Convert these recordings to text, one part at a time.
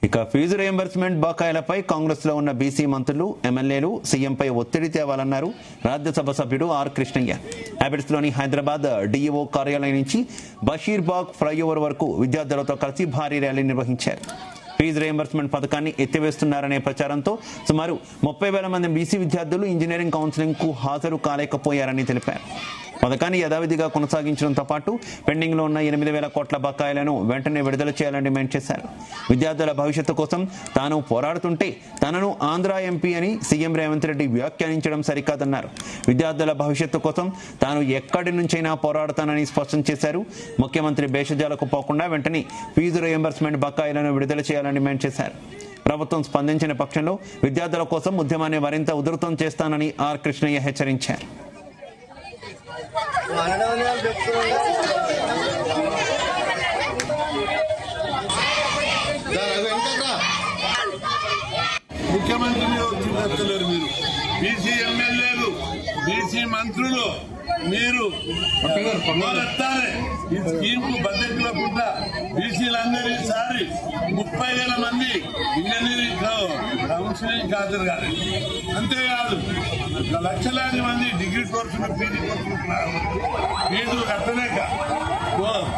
ఇక fee reimbursement బకాయిలపై Congress లో ఉన్న బీసీ మంత్రులు ఎమ్మెల్యేలు సీఎంపై ఒత్తిడి తేవాలన్నారు రాజ్యసభ సభ్యుడు ఆర్ కృష్ణయ్య. హ్యాబిట్స్ లోని హైదరాబాద్ డీఈఓ కార్యాలయం నుంచి బషీర్బాగ్ ఫ్లైఓవర్ వరకు విద్యార్థులతో కలిసి భారీ ర్యాలీ నిర్వహించారు. ఫీజు రియంబర్స్మెంట్ పథకాన్ని ఎత్తివేస్తున్నారనే ప్రచారంతో సుమారు 30,000 మంది బీసీ విద్యార్థులు ఇంజనీరింగ్ కౌన్సిలింగ్ కు హాజరు కాలేకపోయారని తెలిపారు. పథకాన్ని యథావిధిగా కొనసాగించడంతో పాటు పెండింగ్ లో ఉన్న 8,000 కోట్ల బకాయిలను వెంటనే విడుదల చేయాలని డిమాండ్ చేశారు. విద్యార్థుల భవిష్యత్తు కోసం తాను పోరాడుతుంటే తనను ఆంధ్ర ఎంపీ అని సీఎం రేవంత్ రెడ్డి వ్యాఖ్యానించడం సరికాదన్నారు. విద్యార్థుల భవిష్యత్తు కోసం తాను ఎక్కడి నుంచైనా పోరాడతానని స్పష్టం చేశారు. ముఖ్యమంత్రి భేషజాలకు పోకుండా వెంటనే ఫీజు రియంబర్స్మెంట్ బకాయిలను విడుదల చేయాలని డిమాండ్ చేశారు. ప్రభుత్వం స్పందించిన పక్షంలో విద్యార్థుల కోసం ఉద్యమాన్ని మరింత ఉధృతం చేస్తానని ఆర్ కృష్ణయ్య హెచ్చరించారు. ముఖ్యమంత్రి మీద వచ్చినట్లేరు మీరు, బీసీ ఎమ్మెల్యేలు, బీసీ మంత్రులు, మీరు ఈ స్కీమ్ కు బడ్జెట్ లేకుండా బీసీలందరూ ఈసారి 30,000 మంది ఇంజనీరింగ్ కౌన్సిలింగ్ హాజరు కాదు. అంతేకాదు లక్షలాది మంది డిగ్రీ కోర్సులు, పీజీ కోర్సులు ఫీజులు కట్టలేక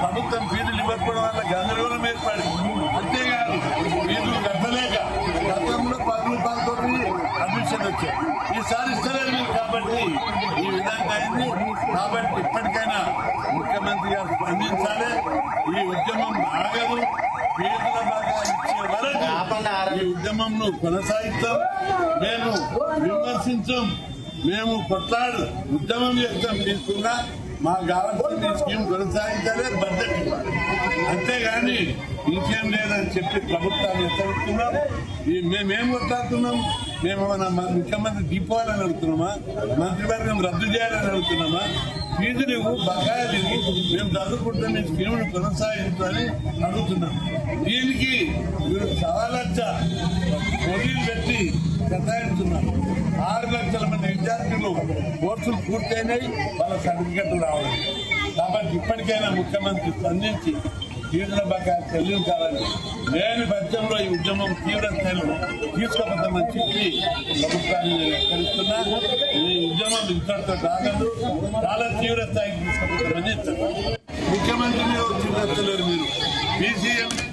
ప్రభుత్వం ఫీజులు ఇవ్వకపోవడం వల్ల గందరగోళం ఏర్పడి, అంతేకాదు ఫీజులు కట్టలేక గతంలో 10 రూపాయలతో అడ్మిషన్ వచ్చాయి. ఈసారి ఇస్తలేదు మీరు కాబట్టి ఈ విధంగా అయింది. కాబట్టి ఇప్పటికైనా ముఖ్యమంత్రి గారు స్పందించాలి. ఈ ఉద్యమం ఆగదు. ఫీజుల బాగా ఇచ్చే వరకు ఈ ఉద్యమంను కొనసాగిస్తాం. మేము విమర్శించాం, మేము కొట్లాడు ఉద్యమం చేస్తాం. తీసుకున్నా మాకు కావాల్సిన స్కీమ్ కొనసాగించాలి, బడ్జెట్ ఇవ్వాలి. అంతేగాని ఇంకేం లేదని చెప్పి ప్రభుత్వాన్ని హెచ్చరిస్తున్నాం. మేమేం కొట్లాడుతున్నాం? మేము మన ముఖ్యమంత్రి దిగిపోవాలని అడుగుతున్నామా? మంత్రివర్గం రద్దు చేయాలని అడుగుతున్నామా? ఫీజులు బకాయిలు మేము చదువుకుంటే మీ స్కీమ్ను కొనసాగించాలని అడుగుతున్నాం. దీనికి మీరు 1,00,000 పోటీలు పెట్టి కొనసాగిస్తున్నారు. 6 లక్షల మంది విద్యార్థులు కోర్సులు పూర్తయినాయి, వాళ్ళ సర్టిఫికెట్లు రావాలి. కాబట్టి ఇప్పటికైనా ముఖ్యమంత్రి స్పందించి ఫీజుల బకాయిలు చెల్లించాలని, లేని పక్షంలో ఈ ఉద్యమం తీవ్ర స్థాయిలో తీసుకోపోతామని చెప్పి ప్రభుత్వాన్ని నేను హెచ్చరిస్తున్నా. ఈ ఉద్యమం ఇంతటితో కాగదు, చాలా తీవ్ర స్థాయికి తీసుకుపోతామని ముఖ్యమంత్రి మీద వచ్చినట్లేరు మీరు, బీసీ